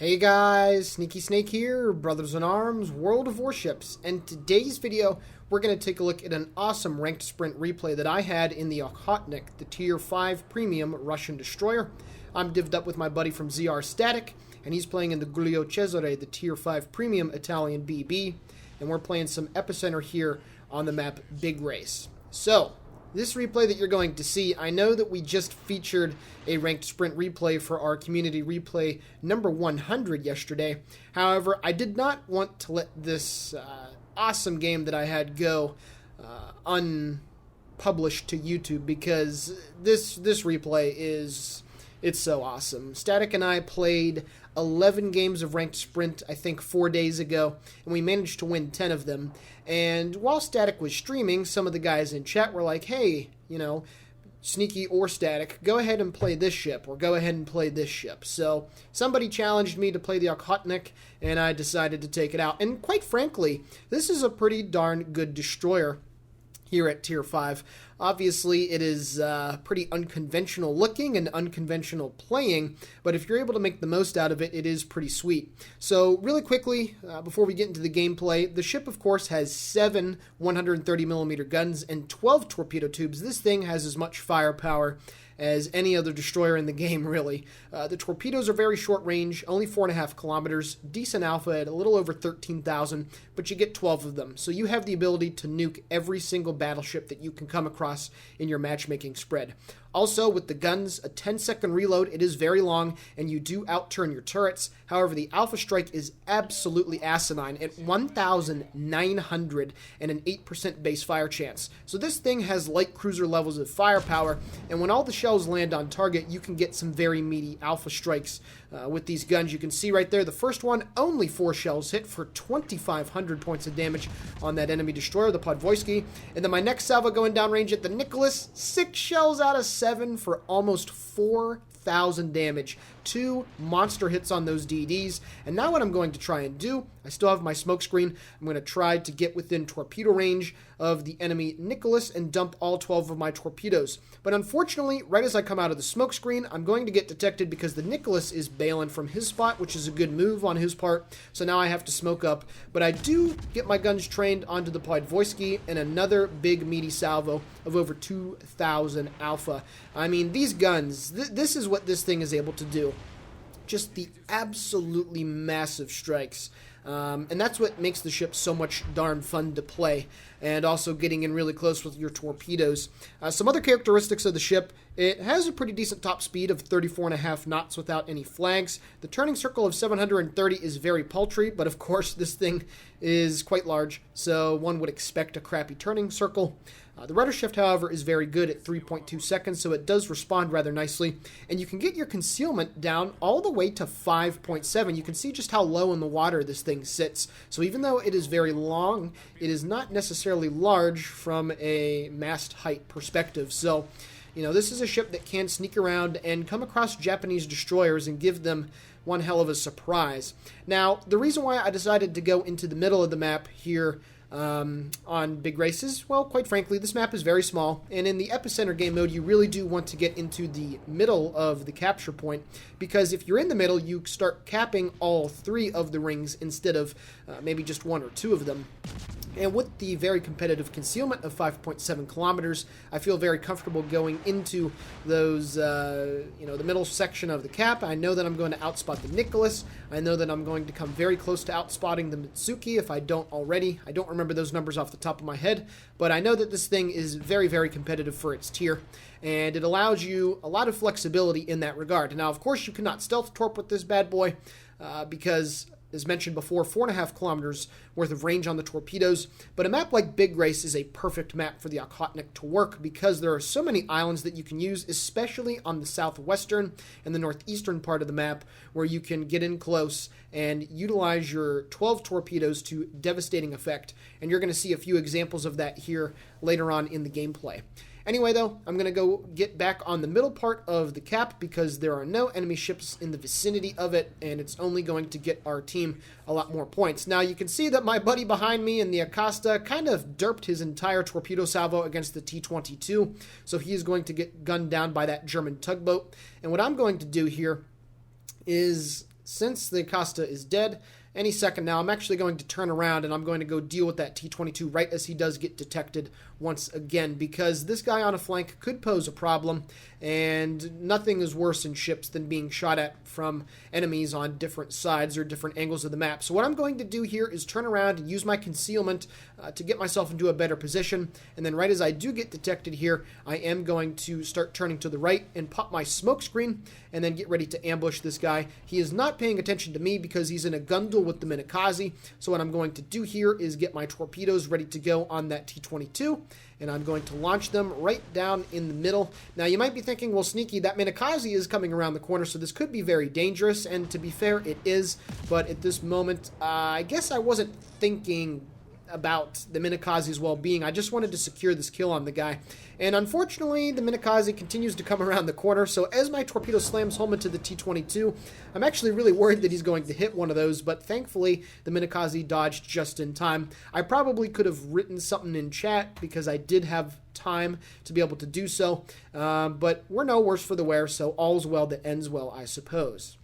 Hey guys, Sneaky Snake here, Brothers in Arms, World of Warships, and today's video we're going to take a look at an awesome ranked sprint replay that I had in the Okhotnik, the Tier 5 Premium Russian Destroyer. I'm divvied up with my buddy from ZR Statik, and he's playing in the Giulio Cesare, the Tier 5 Premium Italian BB, and we're playing some Epicenter here on the map Big Race. So, this replay that you're going to see, I know that we just featured a ranked sprint replay for our community replay number 100 yesterday. However, I did not want to let this awesome game that I had go unpublished to YouTube because this replay it's so awesome. Statik and I played 11 games of ranked sprint, I think 4 days ago, and we managed to win 10 of them. And while Statik was streaming, some of the guys in chat were like, hey, you know, Sneaky or Statik, go ahead and play this ship, or go ahead and play this ship. So somebody challenged me to play the Okhotnik, and I decided to take it out. And quite frankly, this is a pretty darn good destroyer here at Tier 5. Obviously, it is pretty unconventional looking and unconventional playing, but if you're able to make the most out of it, it is pretty sweet. So really quickly, before we get into the gameplay, the ship, of course, has 7 130mm guns and 12 torpedo tubes. This thing has as much firepower as any other destroyer in the game, really. The torpedoes are very short range, only 4.5 kilometers, decent alpha at a little over 13,000, but you get 12 of them. So you have the ability to nuke every single battleship that you can come across in your matchmaking spread. Also, with the guns, a 10-second reload, it is very long, and you do outturn your turrets. However, the alpha strike is absolutely asinine at 1,900 and an 8% base fire chance. So this thing has light cruiser levels of firepower, and when all the shells land on target, you can get some very meaty alpha strikes with these guns. You can see right there, the first one, only 4 shells hit for 2,500 points of damage on that enemy destroyer, the Podvoisky. And then my next salvo going downrange at the Nicholas, 6 shells out of 7 for almost 4,000 damage. 2 monster hits on those DDs. And now what I'm going to try and do, I still have my smoke screen, I'm going to try to get within torpedo range of the enemy Nicholas and dump all 12 of my torpedoes. But unfortunately, right as I come out of the smoke screen, I'm going to get detected because the Nicholas is bailing from his spot, which is a good move on his part. So now I have to smoke up. But I do get my guns trained onto the Podvoisky and another big meaty salvo of over 2,000 alpha. I mean, these guns, this is what this thing is able to do. Just the absolutely massive strikes. And that's what makes the ship so much darn fun to play, and also getting in really close with your torpedoes. Some other characteristics of the ship: it has a pretty decent top speed of 34.5 knots without any flags. The turning circle of 730 is very paltry, but of course this thing is quite large, so one would expect a crappy turning circle. The rudder shift, however, is very good at 3.2 seconds, so it does respond rather nicely. And you can get your concealment down all the way to 5.7. You can see just how low in the water this thing sits. So even though it is very long, it is not necessarily large from a mast height perspective. So, you know, this is a ship that can sneak around and come across Japanese destroyers and give them one hell of a surprise. Now, the reason why I decided to go into the middle of the map here on big races, well, quite frankly, this map is very small, and in the Epicenter game mode, you really do want to get into the middle of the capture point, because if you're in the middle, you start capping all 3 of the rings instead of maybe just 1 or 2 of them. And with the very competitive concealment of 5.7 kilometers, I feel very comfortable going into those, you know, the middle section of the cap. I know that I'm going to outspot the Nicholas. I know that I'm going to come very close to outspotting the Mitsuki if I don't already. I don't remember those numbers off the top of my head, but I know that this thing is very, very competitive for its tier, and it allows you a lot of flexibility in that regard. Now, of course, you cannot stealth torp with this bad boy because, as mentioned before, 4.5 kilometers worth of range on the torpedoes, but a map like Big Race is a perfect map for the Okhotnik to work because there are so many islands that you can use, especially on the southwestern and the northeastern part of the map, where you can get in close and utilize your 12 torpedoes to devastating effect, and you're going to see a few examples of that here later on in the gameplay. Anyway, though, I'm going to go get back on the middle part of the cap because there are no enemy ships in the vicinity of it, and it's only going to get our team a lot more points. Now, you can see that my buddy behind me in the Acosta kind of derped his entire torpedo salvo against the T-22, so he is going to get gunned down by that German tugboat. And what I'm going to do here is since the Acosta is dead, any second now, I'm actually going to turn around and I'm going to go deal with that T-22 right as he does get detected once again, because this guy on a flank could pose a problem, and nothing is worse in ships than being shot at from enemies on different sides or different angles of the map. So what I'm going to do here is turn around and use my concealment to get myself into a better position, and then right as I do get detected here, I am going to start turning to the right and pop my smoke screen and then get ready to ambush this guy. He is not paying attention to me because he's in a gun duel with the Minakaze, so what I'm going to do here is get my torpedoes ready to go on that T-22, and I'm going to launch them right down in the middle. Now, you might be thinking, well, Sneaky, that Minakaze is coming around the corner, so this could be very dangerous, and to be fair, it is, but at this moment, I guess I wasn't thinking about the Minakaze's well-being. I just wanted to secure this kill on the guy. And unfortunately, the Minakaze continues to come around the corner, so as my torpedo slams home into the T-22, I'm actually really worried that he's going to hit one of those, but thankfully, the Minakaze dodged just in time. I probably could have written something in chat because I did have time to be able to do so, but we're no worse for the wear, so all's well that ends well, I suppose.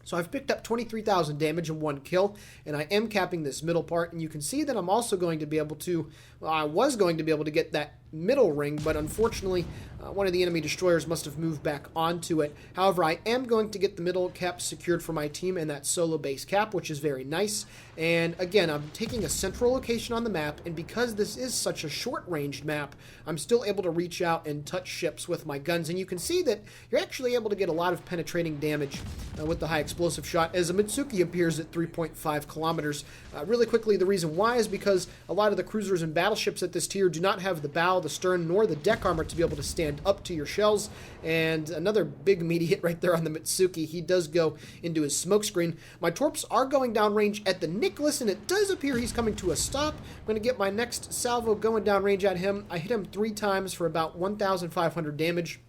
So I've picked up 23,000 damage in one kill, and I am capping this middle part, and you can see that I'm also going to be able to, well, I was going to be able to get that middle ring, but unfortunately, one of the enemy destroyers must have moved back onto it. However, I am going to get the middle cap secured for my team and that solo base cap, which is very nice. And again, I'm taking a central location on the map, and because this is such a short-ranged map, I'm still able to reach out and touch ships with my guns, and you can see that you're actually able to get a lot of penetrating damage with the high explosive shot, as a Mitsuki appears at 3.5 kilometers. Really quickly, the reason why is because a lot of the cruisers and battleships at this tier do not have the bow, the stern, nor the deck armor to be able to stand up to your shells. And another big meaty hit right there on the Mitsuki. He does go into his smoke screen. My torps are going downrange at the Nicholas, and it does appear he's coming to a stop. I'm going to get my next salvo going downrange at him. I hit him 3 times for about 1,500 damage.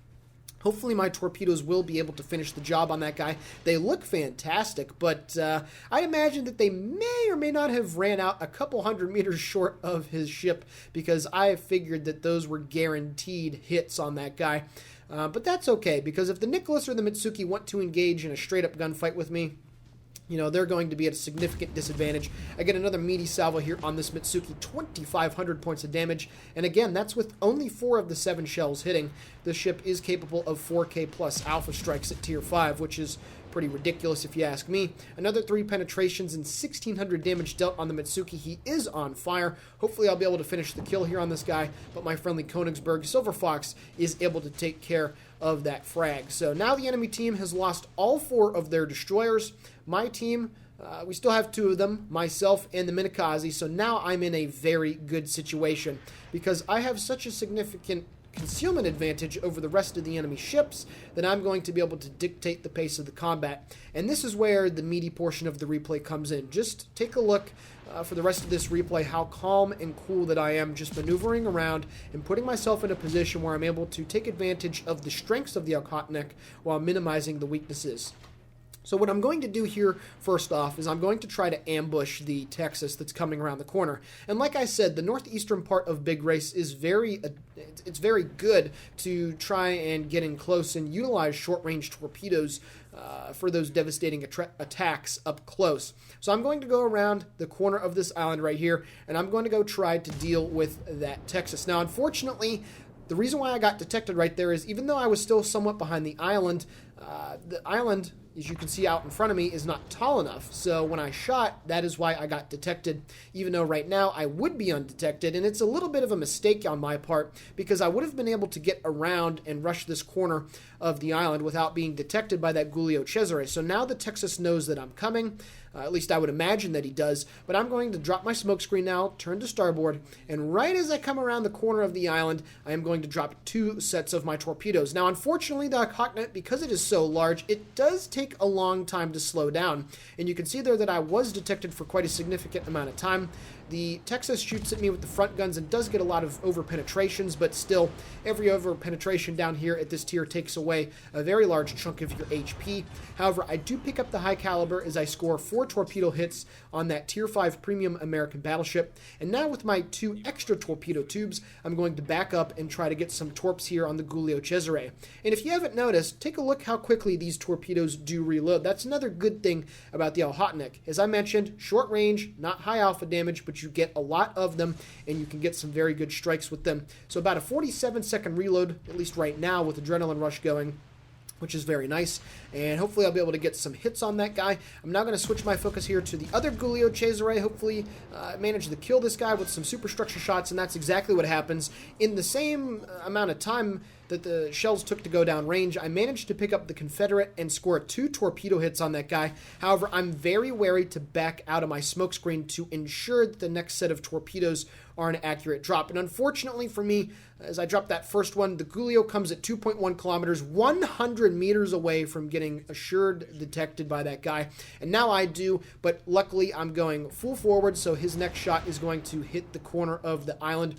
Hopefully my torpedoes will be able to finish the job on that guy. They look fantastic, but I imagine that they may or may not have ran out a couple hundred meters short of his ship, because I figured that those were guaranteed hits on that guy. But that's okay, because if the Nicholas or the Mitsuki want to engage in a straight-up gunfight with me, you know, they're going to be at a significant disadvantage. I get another meaty salvo here on this Mitsuki, 2,500 points of damage. And again, that's with only 4 of the 7 shells hitting. This ship is capable of 4K plus alpha strikes at tier 5, which is pretty ridiculous if you ask me. Another 3 penetrations and 1,600 damage dealt on the Mitsuki. He is on fire. Hopefully I'll be able to finish the kill here on this guy, but my friendly Königsberg Silver Fox is able to take care of that frag. So now the enemy team has lost all 4 of their destroyers. My team, we still have 2 of them, myself and the Minakaze, so now I'm in a very good situation because I have such a significant concealment advantage over the rest of the enemy ships that I'm going to be able to dictate the pace of the combat. And this is where the meaty portion of the replay comes in. Just take a look for the rest of this replay how calm and cool that I am, just maneuvering around and putting myself in a position where I'm able to take advantage of the strengths of the Okhotnik while minimizing the weaknesses. So what I'm going to do here, first off, is I'm going to try to ambush the Texas that's coming around the corner. And like I said, the northeastern part of Big Race is very good to try and get in close and utilize short-range torpedoes for those devastating attacks up close. So I'm going to go around the corner of this island right here, and I'm going to go try to deal with that Texas. Now, unfortunately, the reason why I got detected right there is even though I was still somewhat behind the island, as you can see out in front of me, is not tall enough. So when I shot, that is why I got detected, even though right now I would be undetected. And it's a little bit of a mistake on my part because I would have been able to get around and rush this corner of the island without being detected by that Giulio Cesare. So now the Texas knows that I'm coming. At least I would imagine that he does. But I'm going to drop my smoke screen now, turn to starboard, and right as I come around the corner of the island, I am going to drop 2 sets of my torpedoes. Now, unfortunately, the Okhotnik, because it is so large, it does take a long time to slow down. And you can see there that I was detected for quite a significant amount of time. The Texas shoots at me with the front guns and does get a lot of over-penetrations, but still, every over-penetration down here at this tier takes away a very large chunk of your HP. However, I do pick up the high caliber as I score 4 torpedo hits on that Tier 5 Premium American battleship. And now with my 2 extra torpedo tubes, I'm going to back up and try to get some torps here on the Giulio Cesare. And if you haven't noticed, take a look how quickly these torpedoes do reload. That's another good thing about the Okhotnik. As I mentioned, short range, not high alpha damage, but you get a lot of them, and you can get some very good strikes with them. So about a 47-second reload, at least right now, with Adrenaline Rush going, which is very nice, and hopefully I'll be able to get some hits on that guy. I'm now going to switch my focus here to the other Giulio Cesare. Hopefully manage to kill this guy with some superstructure shots, and that's exactly what happens. In the same amount of time that the shells took to go down range, I managed to pick up the Confederate and score 2 torpedo hits on that guy. However, I'm very wary to back out of my smoke screen to ensure that the next set of torpedoes are an accurate drop. And unfortunately for me, as I dropped that first one, the Giulio comes at 2.1 kilometers, 100 meters away from getting assured detected by that guy. And now I do, but luckily I'm going full forward, so his next shot is going to hit the corner of the island.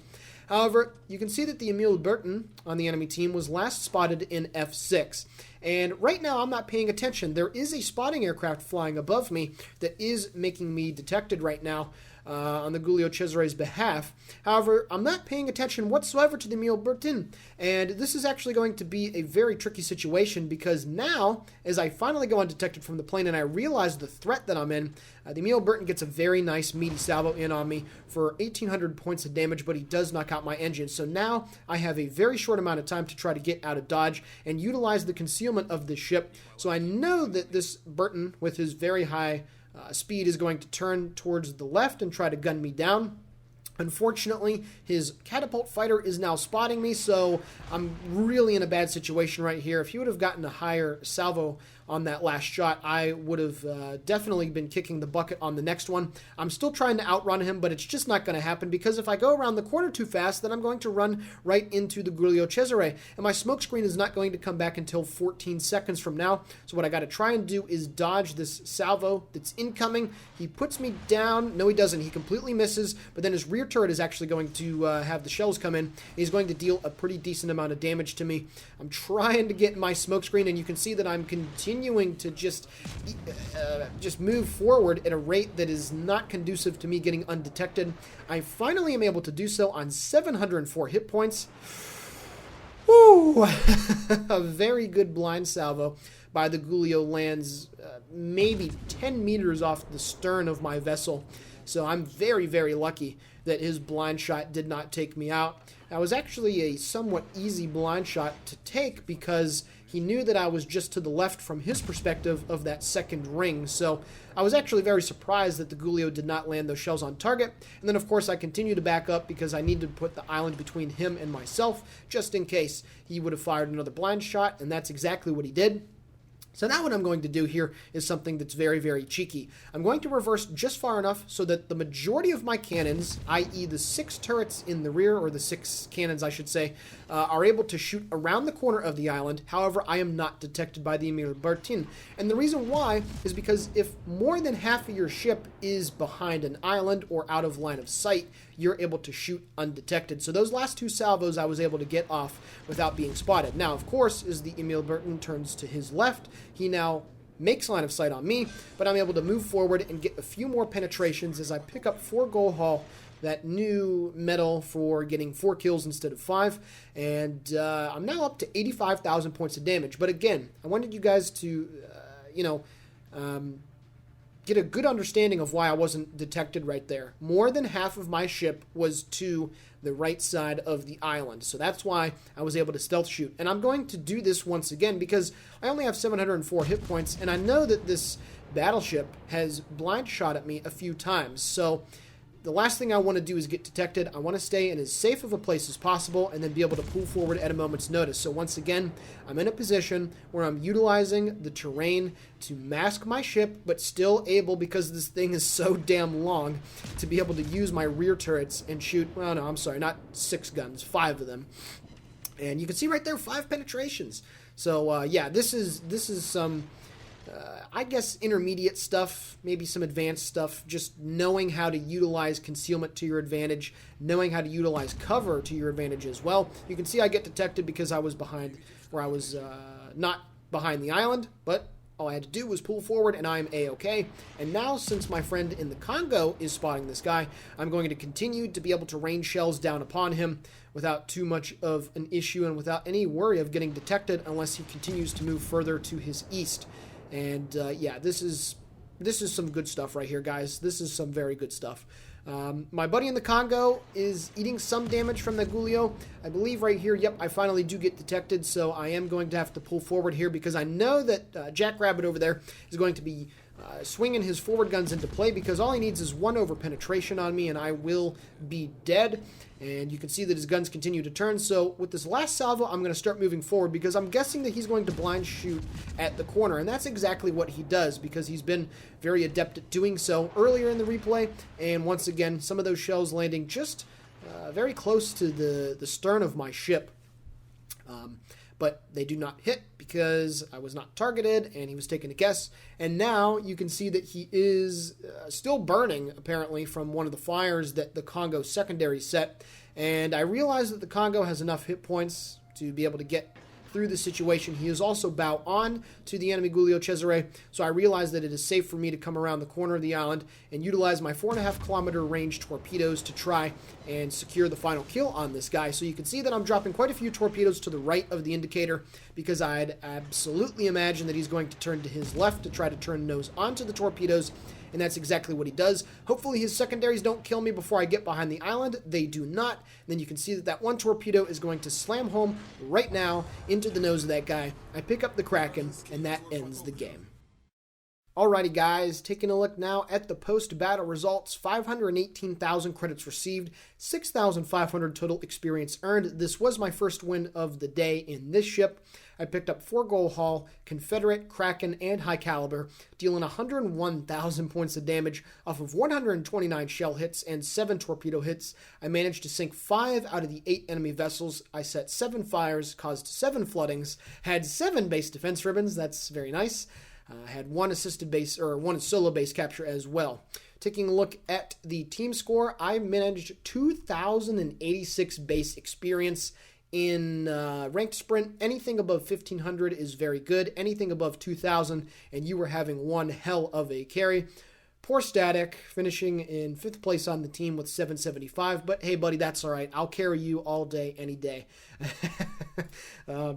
However, you can see that the Emil Burton on the enemy team was last spotted in F6. And right now I'm not paying attention. There is a spotting aircraft flying above me that is making me detected right now on the Giulio Cesare's behalf. However, I'm not paying attention whatsoever to the Emil Burton. And this is actually going to be a very tricky situation because now, as I finally go undetected from the plane and I realize the threat that I'm in, the Emil Burton gets a very nice meaty salvo in on me for 1,800 points of damage, but he does knock out my engine. So now I have a very short amount of time to try to get out of dodge and utilize the concealment of this ship. So I know that this Burton, with his very high speed, is going to turn towards the left and try to gun me down. Unfortunately, his catapult fighter is now spotting me, so I'm really in a bad situation right here. If he would have gotten a higher salvo on that last shot, I would have definitely been kicking the bucket on the next one. I'm still trying to outrun him, but it's just not going to happen because if I go around the corner too fast, then I'm going to run right into the Giulio Cesare, and my smoke screen is not going to come back until 14 seconds from now. So what I got to try and do is dodge this salvo that's incoming. He puts me down. No, he doesn't. He completely misses, but then his rear turret is actually going to have the shells come in. He's going to deal a pretty decent amount of damage to me. I'm trying to get in my smoke screen, and you can see that I'm continuing to just move forward at a rate that is not conducive to me getting undetected. I finally am able to do so on 704 hit points. Woo! A very good blind salvo by the Giulio lands maybe 10 meters off the stern of my vessel. So I'm very, very lucky that his blind shot did not take me out. That was actually a somewhat easy blind shot to take because he knew that I was just to the left from his perspective of that second ring. So I was actually very surprised that the Giulio did not land those shells on target. And then, of course, I continued to back up because I needed to put the island between him and myself just in case he would have fired another blind shot, and that's exactly what he did. So now what I'm going to do here is something that's very, very cheeky. I'm going to reverse just far enough so that the majority of my cannons, i.e. the 6 turrets in the rear, or the 6 cannons I should say, are able to shoot around the corner of the island. However, I am not detected by the Emil Burton. And the reason why is because if more than half of your ship is behind an island or out of line of sight, you're able to shoot undetected. So those last 2 salvos I was able to get off without being spotted. Now, of course, as the Emil Burton turns to his left, he now makes line of sight on me, but I'm able to move forward and get a few more penetrations as I pick up 4 gold haul, that new medal for getting 4 kills instead of 5, and I'm now up to 85,000 points of damage. But again, I wanted you guys to, get a good understanding of why I wasn't detected right there. More than half of my ship was to the right side of the island, so that's why I was able to stealth shoot. And I'm going to do this once again because I only have 704 hit points, and I know that this battleship has blind shot at me a few times, so the last thing I want to do is get detected. I want to stay in as safe of a place as possible and then be able to pull forward at a moment's notice. So once again, I'm in a position where I'm utilizing the terrain to mask my ship, but still able, because this thing is so damn long, to be able to use my rear turrets and shoot, well, no, I'm sorry, not 6 guns, 5 of them. And you can see right there, 5 penetrations. So, yeah, this is some I guess, intermediate stuff, maybe some advanced stuff, just knowing how to utilize concealment to your advantage, knowing how to utilize cover to your advantage as well. You can see I get detected because I was behind, where I was not behind the island, but all I had to do was pull forward and I'm A-okay. And now, since my friend in the Congo is spotting this guy, I'm going to continue to be able to rain shells down upon him without too much of an issue and without any worry of getting detected unless he continues to move further to his east. And yeah, this is some good stuff right here, guys. This is some very good stuff. My buddy in the Congo is eating some damage from the Gulio. I believe right here, yep, I finally do get detected, so I am going to have to pull forward here because I know that Jackrabbit over there is going to be swinging his forward guns into play because all he needs is one over penetration on me and I will be dead. And you can see that his guns continue to turn. So with this last salvo, I'm going to start moving forward because I'm guessing that he's going to blind shoot at the corner. And that's exactly what he does because he's been very adept at doing so earlier in the replay. And once again, some of those shells landing just very close to the stern of my ship. But they do not hit because I was not targeted and he was taking a guess. And now you can see that he is still burning, apparently, from one of the fires that the Congo secondary set. And I realize that the Congo has enough hit points to be able to get through the situation. He is also bow on to the enemy Gulio Cesare, so I realize that it is safe for me to come around the corner of the island and utilize my 4.5 kilometer range torpedoes to try and secure the final kill on this guy. So you can see that I'm dropping quite a few torpedoes to the right of the indicator because I'd absolutely imagine that he's going to turn to his left to try to turn nose onto the torpedoes. And that's exactly what he does. Hopefully his secondaries don't kill me before I get behind the island. They do not. And then you can see that that one torpedo is going to slam home right now into the nose of that guy. I pick up the Kraken, and that ends the game. Alrighty guys, taking a look now at the post-battle results. 518,000 credits received, 6,500 total experience earned. This was my first win of the day in this ship. I picked up 4 goal haul, Confederate, Kraken, and High Caliber, dealing 101,000 points of damage off of 129 shell hits and 7 torpedo hits. I managed to sink 5 out of the 8 enemy vessels. I set 7 fires, caused 7 floodings, had 7 base defense ribbons. That's very nice. I had 1 assisted base, or 1 solo base capture as well. Taking a look at the team score, I managed 2,086 base experience. In ranked sprint, anything above 1,500 is very good. Anything above 2,000, and you were having one hell of a carry. Poor Statik, finishing in 5th place on the team with 775. But hey, buddy, that's all right. I'll carry you all day, any day.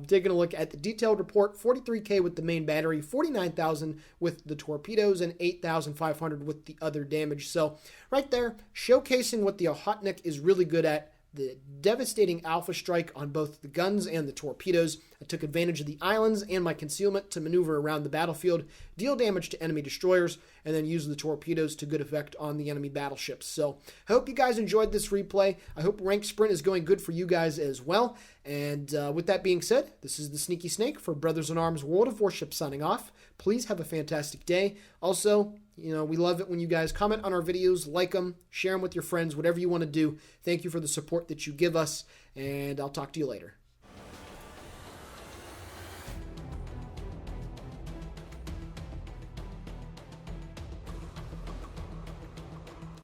Taking a look at the detailed report, 43K with the main battery, 49,000 with the torpedoes, and 8,500 with the other damage. So right there, showcasing what the Okhotnik is really good at. The devastating alpha strike on both the guns and the torpedoes. I took advantage of the islands and my concealment to maneuver around the battlefield, deal damage to enemy destroyers, and then use the torpedoes to good effect on the enemy battleships. So I hope you guys enjoyed this replay. I hope Ranked Sprint is going good for you guys as well. And with that being said, this is the Sneaky Snake for Brothers in Arms World of Warships signing off. Please have a fantastic day. Also, you know, we love it when you guys comment on our videos, like them, share them with your friends, whatever you want to do. Thank you for the support that you give us, and I'll talk to you later.